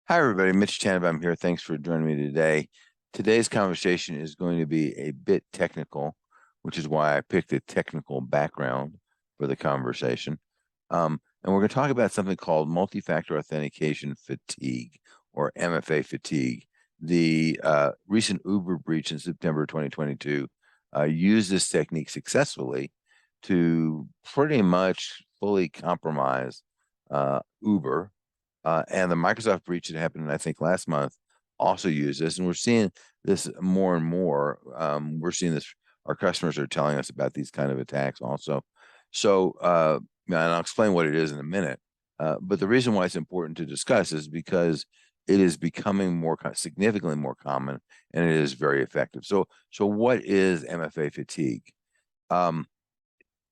Hi, everybody. Mitch Tanenbaum here. Thanks for joining me today. Today's conversation is going to be a bit technical, which is why I picked a technical background for the conversation. And we're going to talk about something called multi-factor authentication fatigue, or MFA fatigue. The recent Uber breach in September 2022 used this technique successfully to pretty much fully compromise Uber, and the Microsoft breach that happened, I think, last month also used this. And we're seeing this more and more. We're seeing this. Our customers are telling us about these kind of attacks also. So, and I'll explain what it is in a minute. But the reason why it's important to discuss is because it is becoming significantly more common, and it is very effective. So what is MFA fatigue? Um,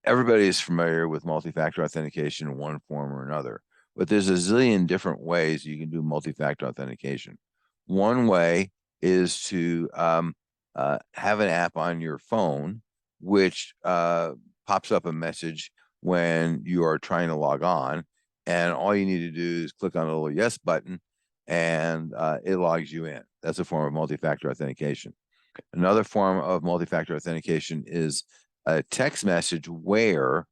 Everybody is familiar with multi-factor authentication in one form or another, but there's a zillion different ways you can do multi-factor authentication. One way is to have an app on your phone which pops up a message when you are trying to log on, and all you need to do is click on a little yes button, and it logs you in. That's a form of multi-factor authentication. Another form of multi-factor authentication is a text message where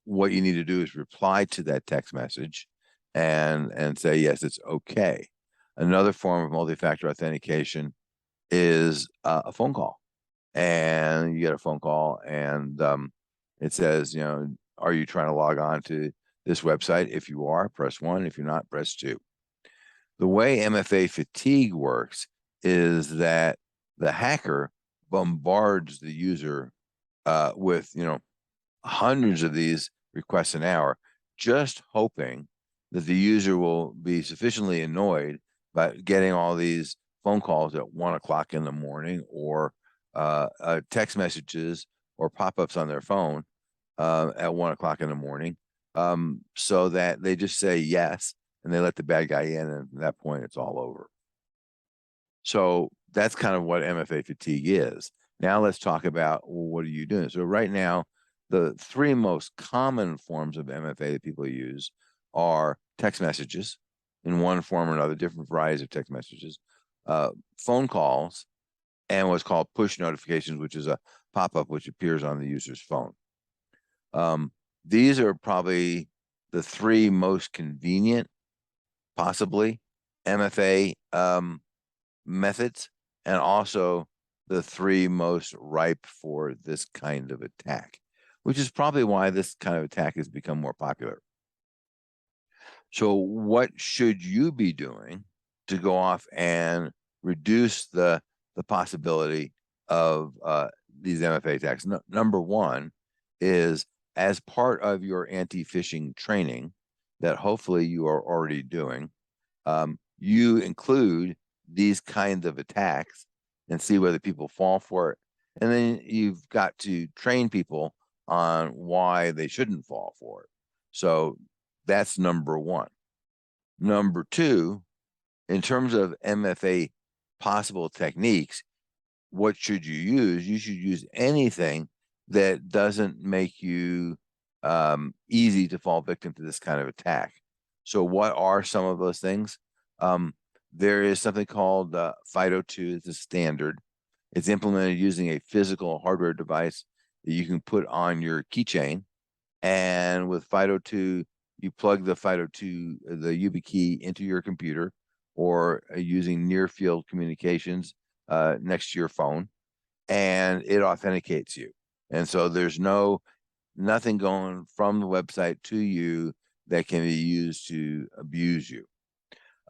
what you need to do is reply to that text message and say, yes, it's okay. Another form of multi-factor authentication is a phone call. And you get a phone call and it says, are you trying to log on to this website? If you are, press 1. If you're not, press 2. The way MFA fatigue works is that the hacker bombards the user with hundreds of these requests an hour, just hoping that the user will be sufficiently annoyed by getting all these phone calls at 1 o'clock in the morning, or text messages or pop-ups on their phone at 1 o'clock in the morning, so that they just say yes and they let the bad guy in, and at that point it's all over. So that's kind of what MFA fatigue is. Now let's talk about, well, what are you doing? So right now, the three most common forms of MFA that people use are text messages in one form or another, different varieties of text messages, phone calls, and what's called push notifications, which is a pop-up which appears on the user's phone. These are probably the three most convenient, possibly, MFA methods, and also the three most ripe for this kind of attack, which is probably why this kind of attack has become more popular. So what should you be doing to go off and reduce the possibility of these MFA attacks? Number one is, as part of your anti-phishing training that hopefully you are already doing, you include these kinds of attacks and see whether people fall for it. And then you've got to train people on why they shouldn't fall for it. So that's number one. Number two, in terms of MFA possible techniques, what should you use? You should use anything that doesn't make you easy to fall victim to this kind of attack. So what are some of those things? There is something called FIDO2. It's a standard. It's implemented using a physical hardware device that you can put on your keychain. And with FIDO2, you plug the FIDO2, the YubiKey, into your computer, or using near field communications next to your phone, and it authenticates you. And so there's nothing going from the website to you that can be used to abuse you.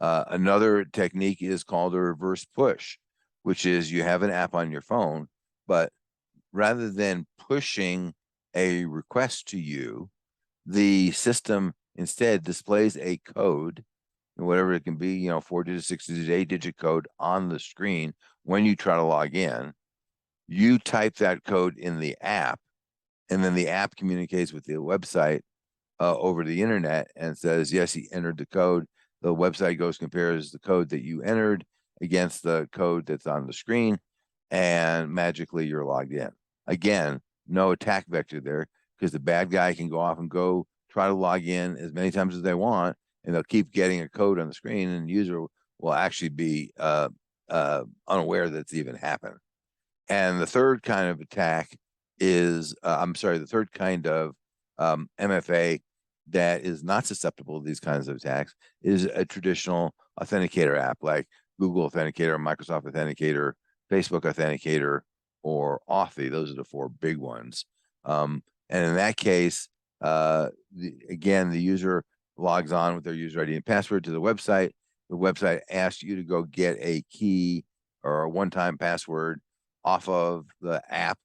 Another technique is called a reverse push, which is you have an app on your phone, but rather than pushing a request to you, the system instead displays a code, whatever it can be, 4-digit, 6-digit, 8-digit code on the screen when you try to log in. You type that code in the app, and then the app communicates with the website over the internet and says, yes, he entered the code. The website compares the code that you entered against the code that's on the screen, and magically you're logged in. Again, no attack vector there, because the bad guy can go off and try to log in as many times as they want, and they'll keep getting a code on the screen, and the user will actually be unaware that it's even happened. And the third kind of attack is, the third kind of MFA that is not susceptible to these kinds of attacks is a traditional authenticator app like Google Authenticator, Microsoft Authenticator, Facebook Authenticator, or Authy. Those are the four big ones. And in that case, again, the user logs on with their user ID and password to the website. The website asks you to go get a key or a one-time password off of the app.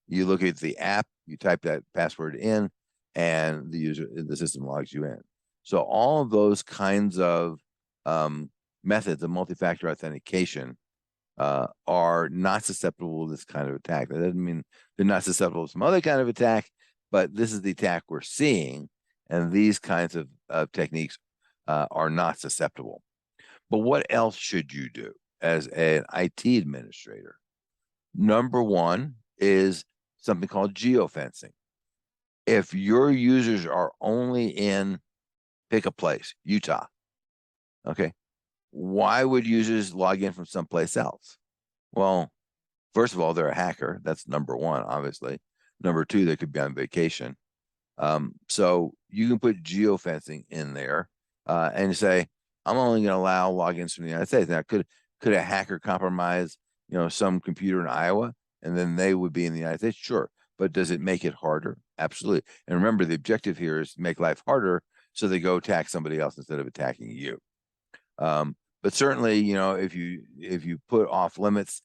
You look at the app, you type that password in, and the system logs you in. So all of those kinds of methods of multi-factor authentication are not susceptible to this kind of attack. That doesn't mean they're not susceptible to some other kind of attack, but this is the attack we're seeing, and these kinds of techniques are not susceptible. But what else should you do as an IT administrator? Number one is something called geofencing. If your users are only in, pick a place, Utah, okay, why would users log in from someplace else? Well, first of all, they're a hacker. That's number one, obviously. Number two, they could be on vacation. So you can put geofencing in there and say, I'm only going to allow logins from the United States. Now, could a hacker compromise, some computer in Iowa, and then they would be in the United States? Sure. But does it make it harder? Absolutely. And remember, the objective here is to make life harder, so they go attack somebody else instead of attacking you. But certainly, if you put off limits,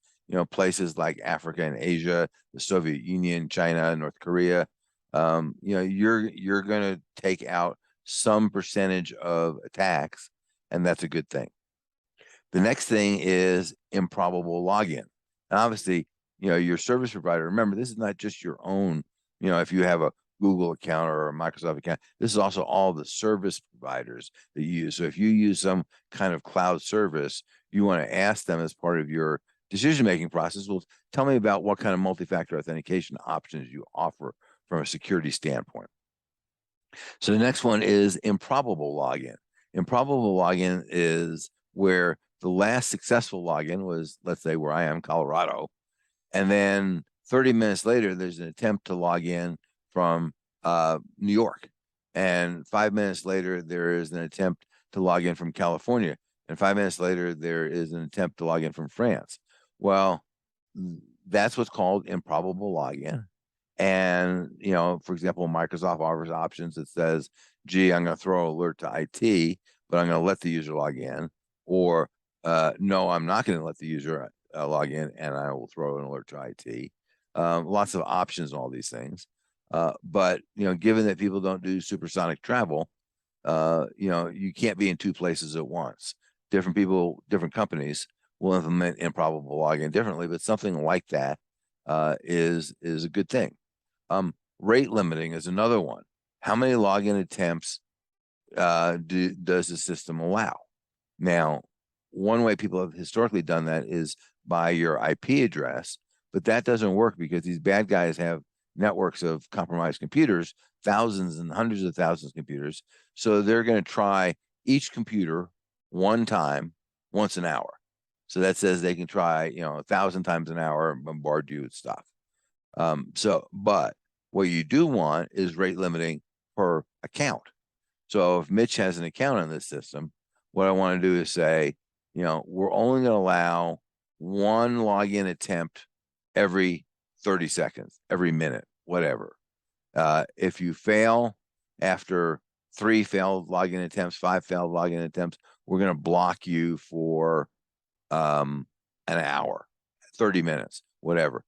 places like Africa and Asia, the Soviet Union, China, North Korea, you're going to take out some percentage of attacks, and that's a good thing. The next thing is improbable login. And obviously, your service provider, remember, this is not just your own, if you have a Google account or a Microsoft account, this is also all the service providers that you use. So if you use some kind of cloud service, you want to ask them as part of your decision-making process, well, tell me about what kind of multi-factor authentication options you offer from a security standpoint. So the next one is improbable login. Improbable login is where the last successful login was, let's say where I am, Colorado, and then 30 minutes later, there's an attempt to log in from New York. And 5 minutes later, there is an attempt to log in from California. And 5 minutes later, there is an attempt to log in from France. Well, that's what's called improbable login. And, for example, Microsoft offers options that says, gee, I'm going to throw an alert to IT, but I'm going to let the user log in. Or, no, I'm not going to let the user log in, and I will throw an alert to IT. Lots of options on all these things. But, given that people don't do supersonic travel, you can't be in two places at once. Different people, different companies will implement improbable login differently, but something like that is a good thing. Rate limiting is another one. How many login attempts does the system allow? Now, one way people have historically done that is by your IP address, but that doesn't work because these bad guys have networks of compromised computers, thousands and hundreds of thousands of computers. So they're going to try each computer one time, once an hour. So that says they can try, 1,000 times an hour and bombard you with stuff. But what you do want is rate limiting per account. So if Mitch has an account on this system, what I want to do is say, we're only going to allow one login attempt every 30 seconds, every minute, whatever. If you fail after 3 failed login attempts, 5 failed login attempts, we're going to block you for an hour, 30 minutes, whatever.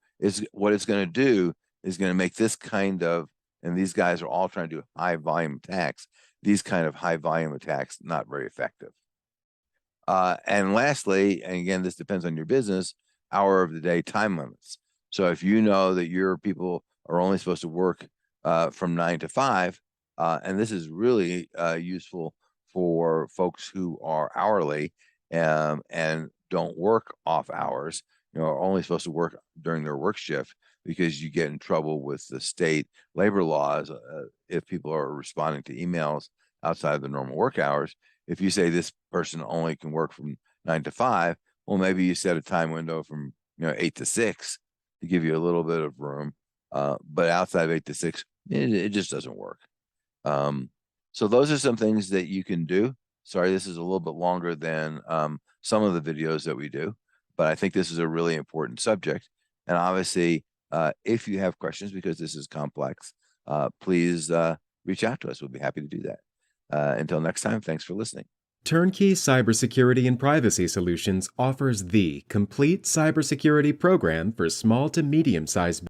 What it's going to do is going to make this kind of, and these guys are all trying to do high volume attacks, these kind of high volume attacks not very effective. And lastly, and again, this depends on your business, hour of the day time limits. So if you know that your people are only supposed to work from 9 to 5, and this is really useful for folks who are hourly and don't work off hours, are only supposed to work during their work shift, because you get in trouble with the state labor laws if people are responding to emails outside of the normal work hours. if you say this person only can work from 9 to 5, well, maybe you set a time window from 8 to 6 to give you a little bit of room. But outside of 8 to 6, it just doesn't work. So those are some things that you can do. Sorry, this is a little bit longer than some of the videos that we do, but I think this is a really important subject. And obviously, if you have questions, because this is complex, please reach out to us. We'll be happy to do that. Until next time, thanks for listening. Turnkey Cybersecurity and Privacy Solutions offers the complete cybersecurity program for small to medium-sized